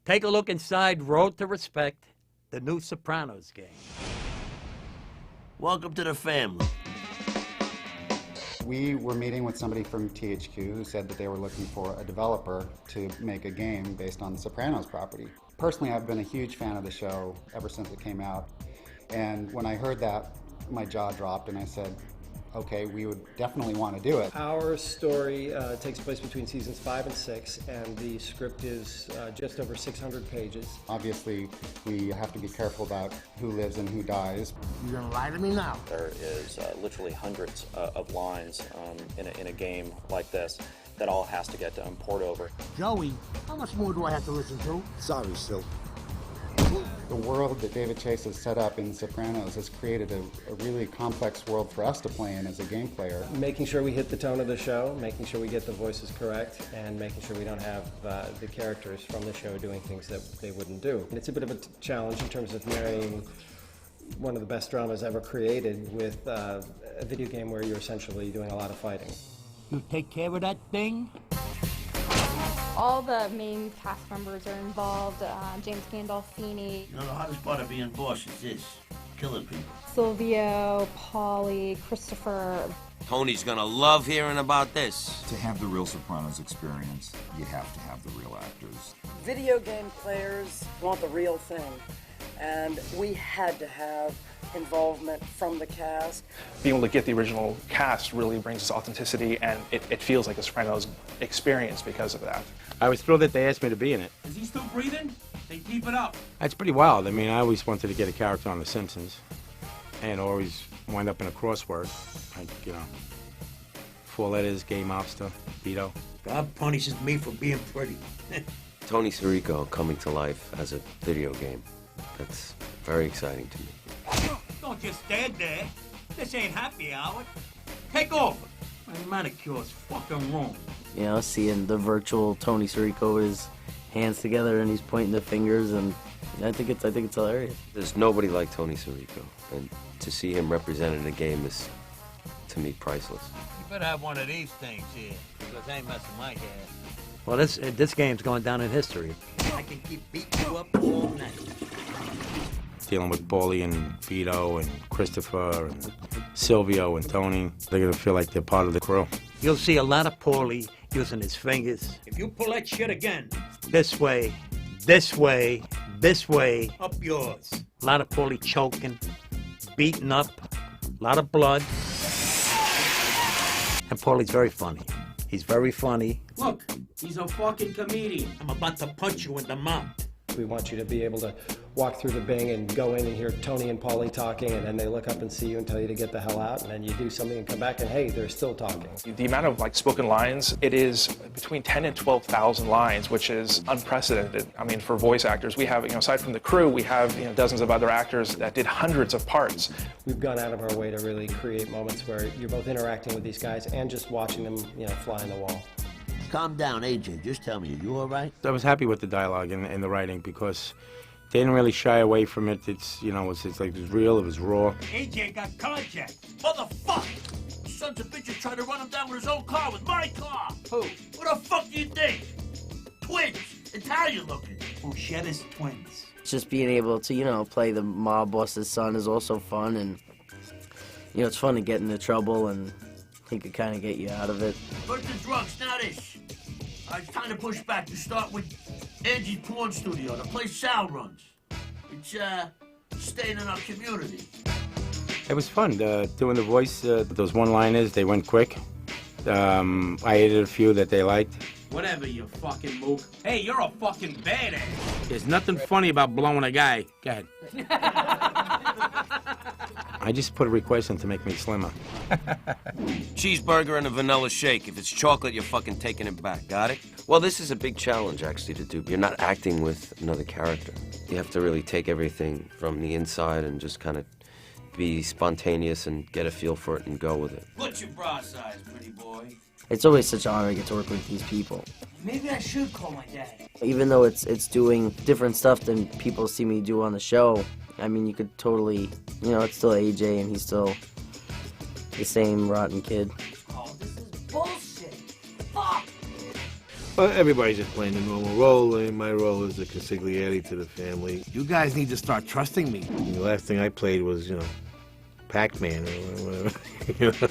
Take a look inside Road to Respect, the new Sopranos game. Welcome to the family. We were meeting with somebody from THQ who said that they were looking for a developer to make a game based on the Sopranos property. Personally, I've been a huge fan of the show ever since it came out. And when I heard that, my jaw dropped and I said, okay, we would definitely want to do it. Our story takes place between seasons 5 and 6, and the script is just over 600 pages. Obviously, we have to be careful about who lives and who dies. You're gonna lie to me now? There is literally hundreds of lines in a game like this that all has to get poured over. Joey, how much more do I have to listen to? Sorry, Sil. The world that David Chase has set up in Sopranos has created a really complex world for us to play in as a game player. Making sure we hit the tone of the show, making sure we get the voices correct, and making sure we don't have the characters from the show doing things that they wouldn't do. And it's a bit of a challenge in terms of marrying one of the best dramas ever created with a video game where you're essentially doing a lot of fighting. You take care of that thing? All the main cast members are involved. James Gandolfini. You know, the hardest part of being boss is this, killing people. Silvio, Paulie, Christopher. Tony's gonna love hearing about this. To have the real Sopranos experience, you have to have the real actors. Video game players want the real thing, and we had to have involvement from the cast. Being able to get the original cast really brings us authenticity, and it feels like a Sopranos experience because of that. I was thrilled that they asked me to be in it. Is he still breathing? They keep it up. That's pretty wild. I mean, I always wanted to get a character on The Simpsons and always wind up in a crossword. Like, you know, 4 letters, gay mobster, Vito. God punishes me for being pretty. Tony Sirico coming to life as a video game. That's very exciting to me. Don't just stand there. This ain't happy hour. Take over. My manicure's fucking wrong. You know, seeing the virtual Tony Sirico with his hands together and he's pointing the fingers, and I think it's hilarious. There's nobody like Tony Sirico, and to see him represented in a game is, to me, priceless. You better have one of these things here, because I ain't messing my head. Well, this game's going down in history. I can keep beating you up all night. Dealing with Paulie and Vito and Christopher and Silvio and Tony, they're gonna feel like they're part of the crew. You'll see a lot of Paulie using his fingers. If you pull that shit again, this way, this way, this way, up yours. A lot of Paulie choking, beaten up, a lot of blood. And Paulie's very funny. He's very funny. Look, he's a fucking comedian. I'm about to punch you in the mouth. We want you to be able to walk through the Bing and go in and hear Tony and Paulie talking, and then they look up and see you and tell you to get the hell out, and then you do something and come back and hey, they're still talking. The amount of spoken lines, it is between 10 and 12,000 lines, which is unprecedented. I mean, for voice actors, we have, aside from the crew, we have dozens of other actors that did hundreds of parts. We've gone out of our way to really create moments where you're both interacting with these guys and just watching them, fly on the wall. Calm down, AJ. Just tell me, are you all right? I was happy with the dialogue and the writing because they didn't really shy away from it. It's like it was real, it was raw. AJ got carjacked. Motherfucker! Sons of bitches trying to run him down with his own car with my car. Who? What the fuck do you think? Twins. Italian looking. Buchetta's twins. Just being able to, play the mob boss's son is also fun, and, it's fun to get into trouble, and he could kind of get you out of it. First the drugs, now this. It's time to push back to start with Angie's Porn Studio, the place Sal runs. It's, staying in our community. It was fun doing the voice. Those one-liners, they went quick. I added a few that they liked. Whatever, you fucking mook. Hey, you're a fucking badass. There's nothing funny about blowing a guy. Go ahead. I just put a request in to make me slimmer. Cheeseburger and a vanilla shake. If it's chocolate, you're fucking taking it back. Got it? Well, this is a big challenge, actually, to do. You're not acting with another character. You have to really take everything from the inside and just kind of be spontaneous and get a feel for it and go with it. What's your bra size, pretty boy? It's always such an honor to get to work with these people. Maybe I should call my dad. Even though it's doing different stuff than people see me do on the show, I mean, you could totally, it's still AJ and he's still the same rotten kid. Oh, this is bullshit. Fuck! Well, everybody's just playing the normal role, and my role is the consigliere to the family. You guys need to start trusting me. And the last thing I played was, Pac-Man or whatever.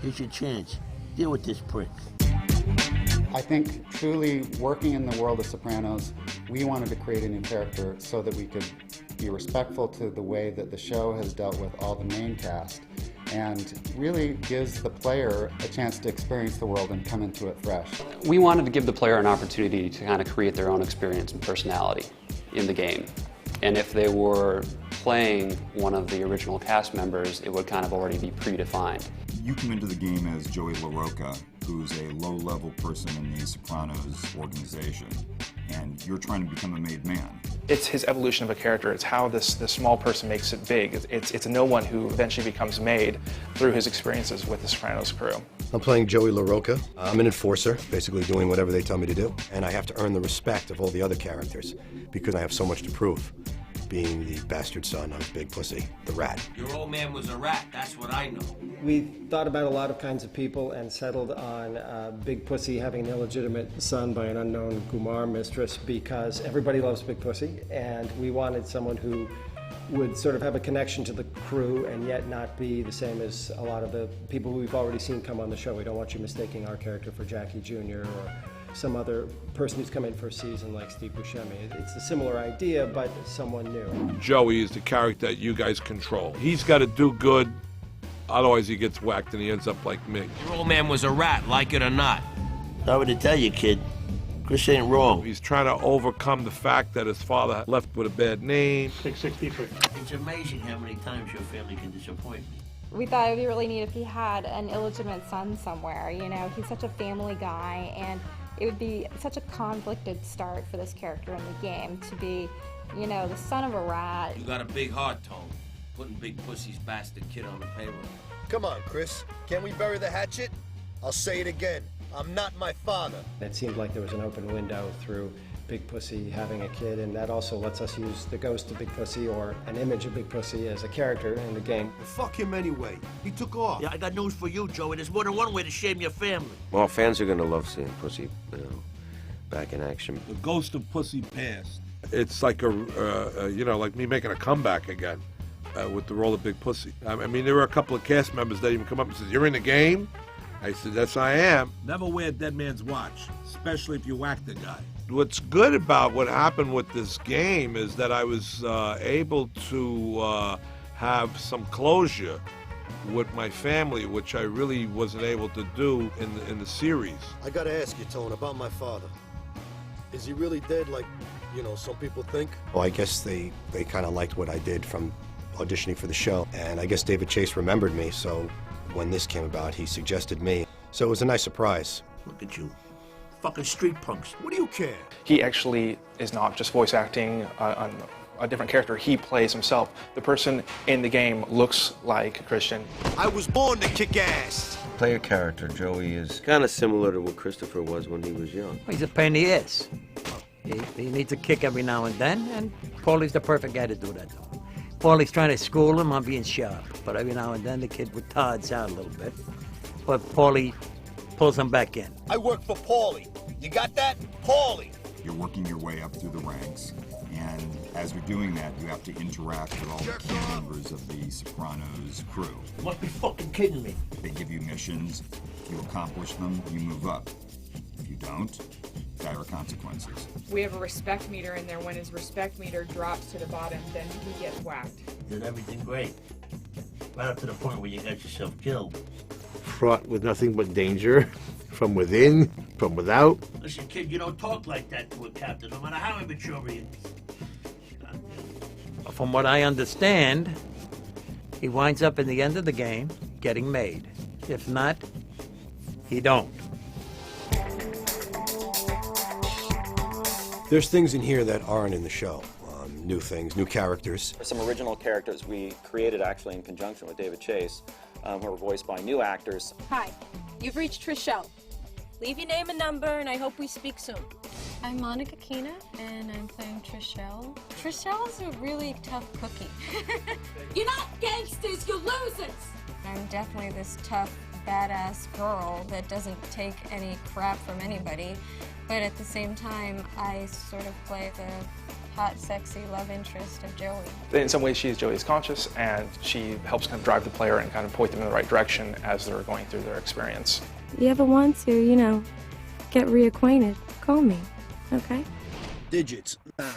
Here's your chance. Deal with this prick. I think truly working in the world of Sopranos, we wanted to create a new character so that we could be respectful to the way that the show has dealt with all the main cast, and really gives the player a chance to experience the world and come into it fresh. We wanted to give the player an opportunity to kind of create their own experience and personality in the game. And if they were playing one of the original cast members, it would kind of already be predefined. You come into the game as Joey LaRocca, who's a low-level person in the Sopranos organization, and you're trying to become a made man. It's his evolution of a character. It's how this small person makes it big. It's a no one who eventually becomes made through his experiences with the Sopranos crew. I'm playing Joey LaRocca. I'm an enforcer, basically doing whatever they tell me to do. And I have to earn the respect of all the other characters because I have so much to prove, being the bastard son of Big Pussy, the rat. Your old man was a rat, that's what I know. We thought about a lot of kinds of people and settled on Big Pussy having an illegitimate son by an unknown Kumar mistress because everybody loves Big Pussy, and we wanted someone who would sort of have a connection to the crew and yet not be the same as a lot of the people we've already seen come on the show. We don't want you mistaking our character for Jackie Jr. or some other person who's come in for a season like Steve Buscemi. It's a similar idea, but someone new. Joey is the character that you guys control. He's got to do good, otherwise he gets whacked and he ends up like me. Your old man was a rat, like it or not. Sorry to tell you, kid. Chris ain't wrong. He's trying to overcome the fact that his father left with a bad name. 663. It's amazing how many times your family can disappoint me. We thought it would be really neat if he had an illegitimate son somewhere. He's such a family guy, and it would be such a conflicted start for this character in the game to be, the son of a rat. You got a big heart, Tone. Putting Big Pussy's bastard kid on the payroll. Come on, Chris. Can we bury the hatchet? I'll say it again. I'm not my father. It seemed like there was an open window through Big Pussy having a kid, and that also lets us use the ghost of Big Pussy or an image of Big Pussy as a character in the game. Well, fuck him anyway. He took off. Yeah, I got news for you, Joey. There's more than one way to shame your family. Well, fans are going to love seeing Pussy, back in action. The ghost of Pussy passed. It's like like me making a comeback again with the role of Big Pussy. I mean, there were a couple of cast members that even come up and said, "You're in the game?" I said, "Yes, I am." Never wear a dead man's watch, especially if you whack the guy. What's good about what happened with this game is that I was able to have some closure with my family, which I really wasn't able to do in the series. I gotta ask you, Tone, about my father. Is he really dead like, some people think? Well, I guess they kind of liked what I did from auditioning for the show, and I guess David Chase remembered me, so when this came about, he suggested me. So it was a nice surprise. Look at you. Fucking street punks. What do you care? He actually is not just voice acting on a different character. He plays himself. The person in the game looks like Christian. I was born to kick ass. Player character, Joey, is kind of similar to what Christopher was when he was young. He's a pain in the ass. He needs a kick every now and then, and Paulie's the perfect guy to do that. Paulie's trying to school him on being sharp, but every now and then the kid retards out a little bit. But Paulie pulls him back in. I work for Paulie. You got that? Paulie. You're working your way up through the ranks, and as you're doing that, you have to interact with all the key members of the Sopranos crew. You must be fucking kidding me. They give you missions. You accomplish them, you move up. If you don't, dire consequences. We have a respect meter in there. When his respect meter drops to the bottom, then he gets whacked. Did everything great. Right up to the point where you got yourself killed. Fraught with nothing but danger, from within, from without. Listen, kid, you don't talk like that to a captain, no matter how immature he is. From what I understand, he winds up in the end of the game getting made. If not, he don't. There's things in here that aren't in the show. New things, new characters. Some original characters we created actually in conjunction with David Chase, who were voiced by new actors. Hi, you've reached Trishelle. Leave your name and number, and I hope we speak soon. I'm Monica Keena, and I'm playing Trishelle. Trishelle is a really tough cookie. You're not gangsters, you're losers! I'm definitely this tough, badass girl that doesn't take any crap from anybody. but at the same time, I sort of play the hot, sexy love interest of Joey. In some ways, she's Joey's conscious, and she helps kind of drive the player and kind of point them in the right direction as they're going through their experience. You ever want to, you know, get reacquainted, call me, okay? Digits, now.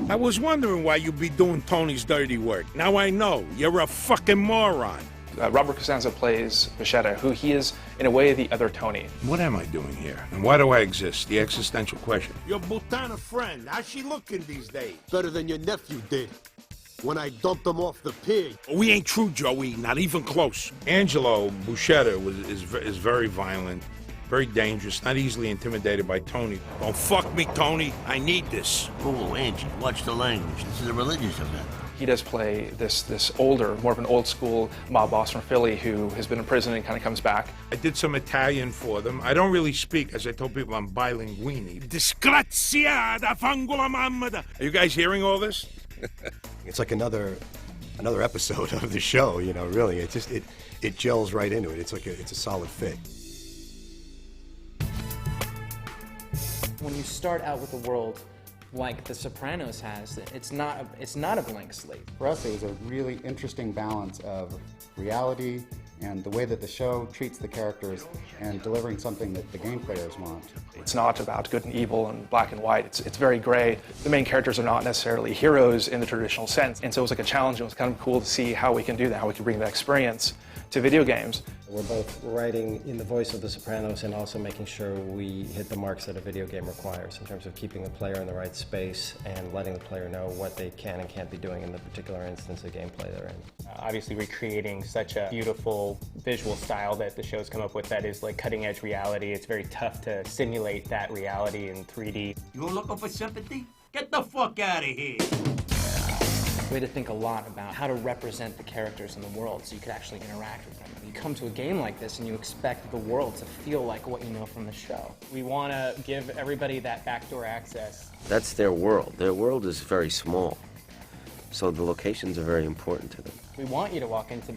I was wondering why you'd be doing Tony's dirty work. Now I know. You're a fucking moron. Robert Costanzo plays Bichetta, who he is, in a way, the other Tony. What am I doing here? And why do I exist? The existential question. Your Butana friend, how's she looking these days? Better than your nephew did when I dumped him off the pig. We ain't true, Joey. Not even close. Angelo Buscetta is very violent, very dangerous, not easily intimidated by Tony. Don't fuck me, Tony. I need this. Oh, Angie, watch the language. This is a religious event. He does play this older, more of an old school mob boss from Philly who has been in prison and kind of comes back. I did some Italian for them. I don't really speak, as I told people, I'm bilinguini. Disgraziata fangola mamma. Are you guys hearing all this? It's like another episode of the show, you know, really. It just, it gels right into it. It's like it's a solid fit. When you start out with a world like The Sopranos has, it's not a blank slate. For us, it was a really interesting balance of reality and the way that the show treats the characters and delivering something that the game players want. It's not about good and evil and black and white. It's very gray. The main characters are not necessarily heroes in the traditional sense, and so it was like a challenge. It was kind of cool to see how we can do that, how we can bring that experience to video games. We're both writing in the voice of The Sopranos and also making sure we hit the marks that a video game requires in terms of keeping the player in the right space and letting the player know what they can and can't be doing in the particular instance of gameplay they're in. Obviously recreating such a beautiful visual style that the show's come up with that is like cutting edge reality. It's very tough to simulate that reality in 3D. You looking for sympathy? Get the fuck out of here. We had to think a lot about how to represent the characters in the world so you could actually interact with them. You come to a game like this and you expect the world to feel like what you know from the show. We want to give everybody that backdoor access. That's their world. Their world is very small, so the locations are very important to them. We want you to walk into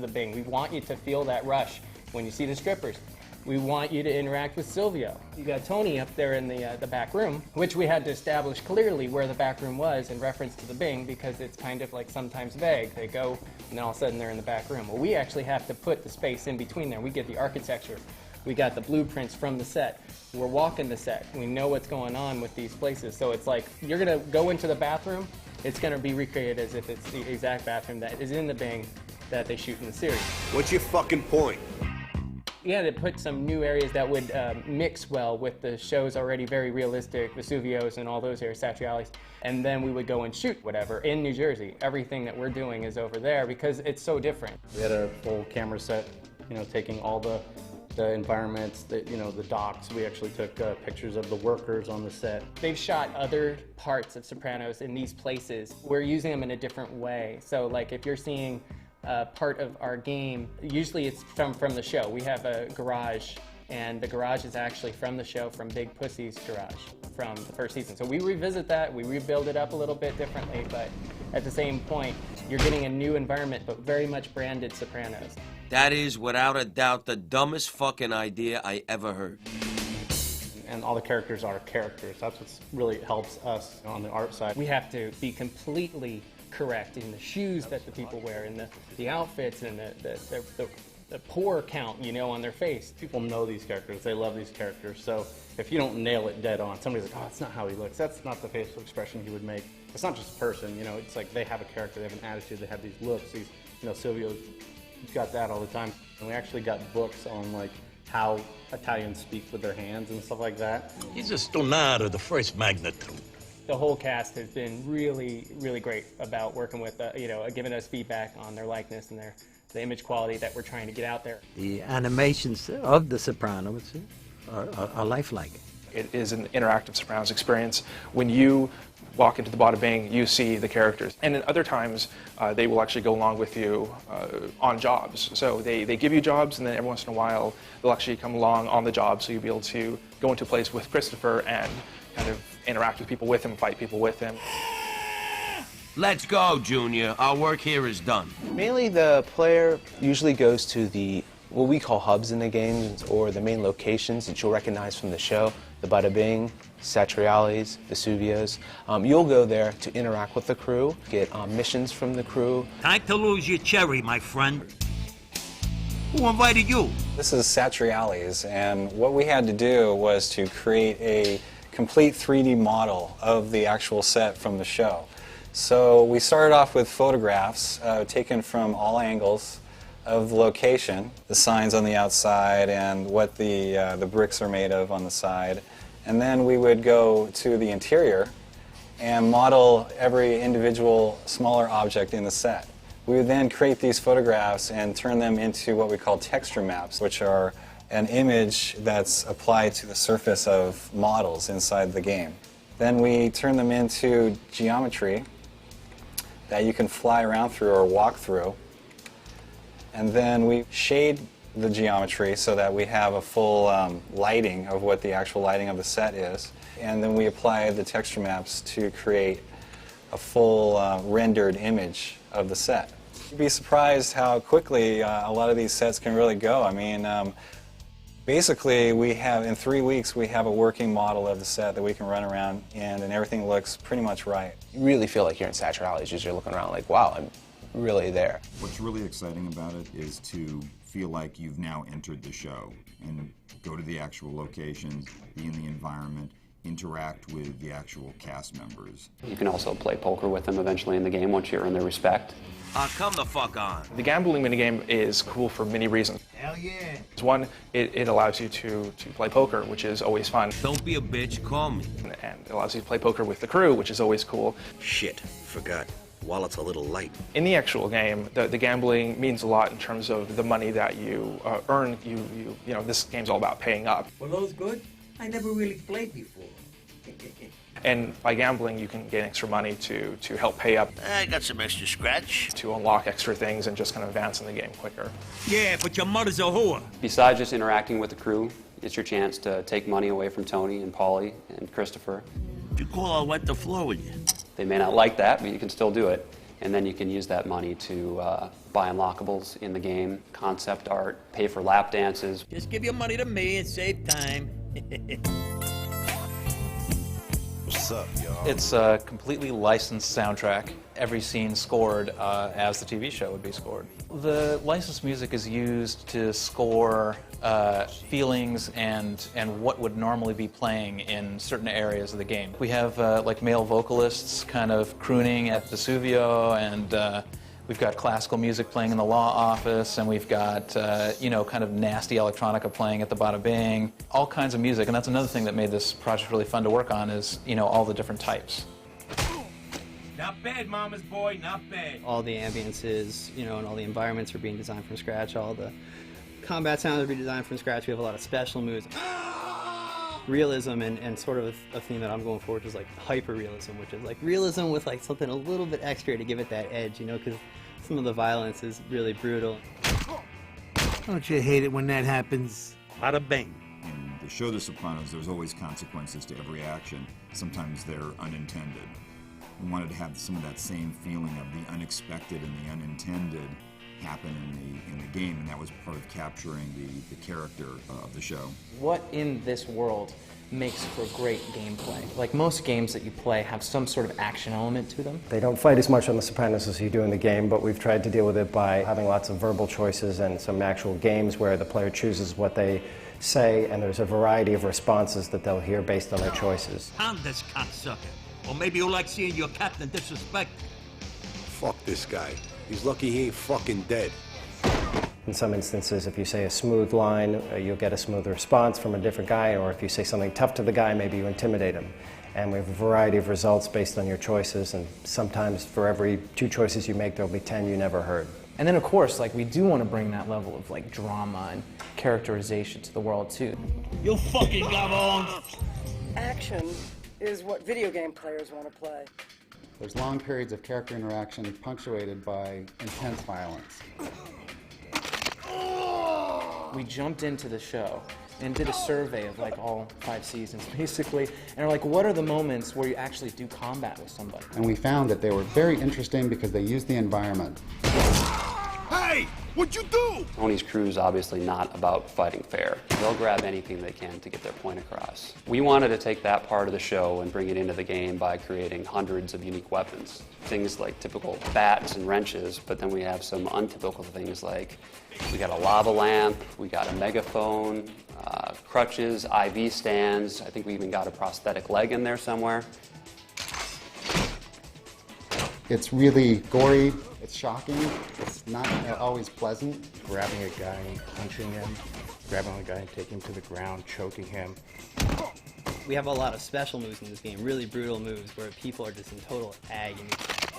the Bing. We want you to feel that rush when you see the strippers. We want you to interact with Silvio. You got Tony up there in the back room, which we had to establish clearly where the back room was in reference to the Bing because it's kind of like sometimes vague. They go and then all of a sudden they're in the back room. Well, we actually have to put the space in between there. We get the architecture. We got the blueprints from the set. We're walking the set. We know what's going on with these places. So it's like you're going to go into the bathroom. It's going to be recreated as if it's the exact bathroom that is in the Bing that they shoot in the series. What's your fucking point? Yeah, to put some new areas that would mix well with the show's already very realistic, Vesuvios and all those areas, Satriales, and then we would go and shoot whatever in New Jersey. Everything that we're doing is over there because it's so different. We had a full camera set, you know, taking all the environments, the docks. We actually took pictures of the workers on the set. They've shot other parts of Sopranos in these places. We're using them in a different way. So like if you're seeing part of our game, usually it's from the show. We have a garage, and the garage is actually from the show, from Big Pussy's garage from the first season. So we revisit that, we rebuild it up a little bit differently, but at the same point, you're getting a new environment, but very much branded Sopranos. That is, without a doubt, the dumbest fucking idea I ever heard. And all the characters are characters. That's what really helps us on the art side. We have to be completely correct in the shoes that the people wear, and the outfits, and the pore count, you know, on their face. People know these characters. They love these characters. So if you don't nail it dead on, somebody's like, oh, that's not how he looks. That's not the facial expression he would make. It's not just a person, you know. It's like they have a character, they have an attitude, they have these looks. These, you know, Silvio's got that all the time. And we actually got books on like how Italians speak with their hands and stuff like that. He's a stonado, the first magnitude. The whole cast has been really, really great about working with, giving us feedback on their likeness and the image quality that we're trying to get out there. The animations of The Sopranos are lifelike. It is an interactive Sopranos experience. When you walk into the Bada Bing, you see the characters. And at other times, they will actually go along with you on jobs. So they give you jobs, and then every once in a while, they'll actually come along on the job, so you'll be able to go into a place with Christopher and kind of interact with people with him, fight people with him. Let's go, Junior. Our work here is done. Mainly the player usually goes to what we call hubs in the games, or the main locations that you'll recognize from the show. the Bada Bing, Satriales, Vesuvios. You'll go there to interact with the crew, get missions from the crew. Time to lose your cherry, my friend. Who invited you? This is Satriales, and what we had to do was to create a complete 3D model of the actual set from the show. So we started off with photographs taken from all angles of the location, the signs on the outside and what the bricks are made of on the side. And then we would go to the interior and model every individual smaller object in the set. We would then create these photographs and turn them into what we call texture maps, which are an image that's applied to the surface of models inside the game. Then we turn them into geometry that you can fly around through or walk through. And then we shade the geometry so that we have a full lighting of what the actual lighting of the set is. And then we apply the texture maps to create a full rendered image of the set. You'd be surprised how quickly a lot of these sets can really go. I mean, basically in 3 weeks we have a working model of the set that we can run around in, and everything looks pretty much right. You really feel like you're in Satriales as you're looking around like, wow, I'm really there. What's really exciting about it is to feel like you've now entered the show and go to the actual locations, be in the environment, interact with the actual cast members. You can also play poker with them eventually in the game once you earn their respect. Come the fuck on. The gambling minigame is cool for many reasons. Hell yeah. One, it allows you to play poker, which is always fun. Don't be a bitch, call me. And it allows you to play poker with the crew, which is always cool. Shit, forgot. Wallet's a little light. In the actual game, the gambling means a lot in terms of the money that you earn. You know, this game's all about paying up. Were those good? I never really played before. And by gambling, you can gain extra money to help pay up. I got some extra scratch. To unlock extra things and just kind of advance in the game quicker. Yeah, but your mother's a whore. Besides just interacting with the crew, it's your chance to take money away from Tony and Paulie and Christopher. If you call, I'll wipe the floor with you. They may not like that, but you can still do it. And then you can use that money to buy unlockables in the game, concept art, pay for lap dances. Just give your money to me and save time. What's up, y'all? It's a completely licensed soundtrack. Every scene scored as the TV show would be scored. The licensed music is used to score feelings and what would normally be playing in certain areas of the game. We have like male vocalists kind of crooning at Vesuvio, and we've got classical music playing in the law office, and we've got you know, kind of nasty electronica playing at the Bada Bing. All kinds of music, and that's another thing that made this project really fun to work on is, you know, all the different types. Not bad, mama's boy, not bad. All the ambiences, you know, and all the environments are being designed from scratch. All the combat sounds are being designed from scratch. We have a lot of special moves. Realism and sort of a theme that I'm going for, which is like hyper-realism, which is like realism with like something a little bit extra to give it that edge, you know, because some of the violence is really brutal. Don't you hate it when that happens? Bada bing. In the show The Sopranos, there's always consequences to every action. Sometimes they're unintended. We wanted to have some of that same feeling of the unexpected and the unintended happen in the game, and that was part of capturing the character of the show. What in this world makes for great gameplay? Like most games that you play have some sort of action element to them. They don't fight as much on The Sopranos as you do in the game, but we've tried to deal with it by having lots of verbal choices and some actual games where the player chooses what they say, and there's a variety of responses that they'll hear based on their choices. Pound this cocksucker. Or maybe you like seeing your captain disrespect. Fuck this guy. He's lucky he ain't fucking dead. In some instances, if you say a smooth line, you'll get a smooth response from a different guy, or if you say something tough to the guy, maybe you intimidate him. And we have a variety of results based on your choices, and sometimes for every 2 choices you make, there'll be 10 you never heard. And then of course, like we do want to bring that level of like drama and characterization to the world too. You fucking gabon! Action is what video game players want to play. There's long periods of character interaction punctuated by intense violence. We jumped into the show and did a survey of like all 5 seasons basically, and are like, what are the moments where you actually do combat with somebody? And we found that they were very interesting because they used the environment. Hey, what'd you do? Tony's crew is obviously not about fighting fair. They'll grab anything they can to get their point across. We wanted to take that part of the show and bring it into the game by creating hundreds of unique weapons. Things like typical bats and wrenches, but then we have some untypical things like we got a lava lamp, we got a megaphone, crutches, IV stands. I think we even got a prosthetic leg in there somewhere. It's really gory, it's shocking, it's not always pleasant. Grabbing a guy and punching him, grabbing a guy and taking him to the ground, choking him. We have a lot of special moves in this game, really brutal moves where people are just in total agony.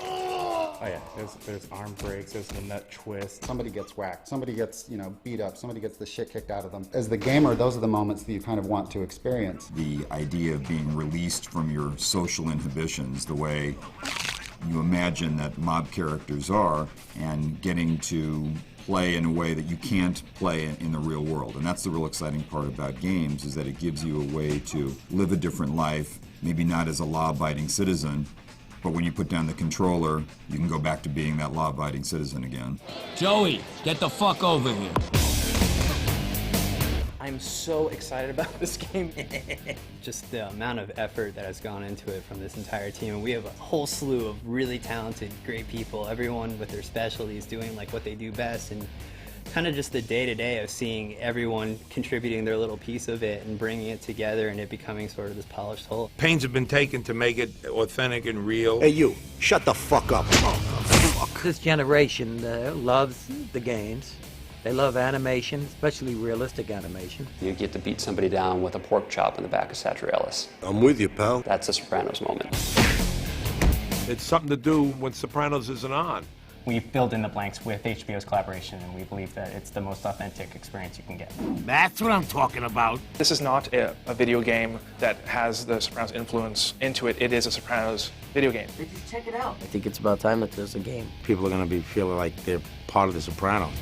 Oh yeah, there's arm breaks, there's the nut twist. Somebody gets whacked, somebody gets, beat up, somebody gets the shit kicked out of them. As the gamer, those are the moments that you kind of want to experience. The idea of being released from your social inhibitions, the way you imagine that mob characters are, and getting to play in a way that you can't play in the real world. And that's the real exciting part about games, is that it gives you a way to live a different life, maybe not as a law-abiding citizen, but when you put down the controller, you can go back to being that law-abiding citizen again. Joey, get the fuck over here. I'm so excited about this game. Just the amount of effort that has gone into it from this entire team. And we have a whole slew of really talented, great people, everyone with their specialties doing like what they do best, and kind of just the day-to-day of seeing everyone contributing their little piece of it and bringing it together and it becoming sort of this polished whole. Pains have been taken to make it authentic and real. Hey, you, shut the fuck up. This generation loves the games. They love animation, especially realistic animation. You get to beat somebody down with a pork chop in the back of Satrialis. I'm with you, pal. That's a Sopranos moment. It's something to do when Sopranos isn't on. We filled in the blanks with HBO's collaboration, and we believe that it's the most authentic experience you can get. That's what I'm talking about. This is not a video game that has the Sopranos influence into it. It is a Sopranos video game. Just check it out. I think it's about time that there's a game. People are going to be feeling like they're part of the Sopranos.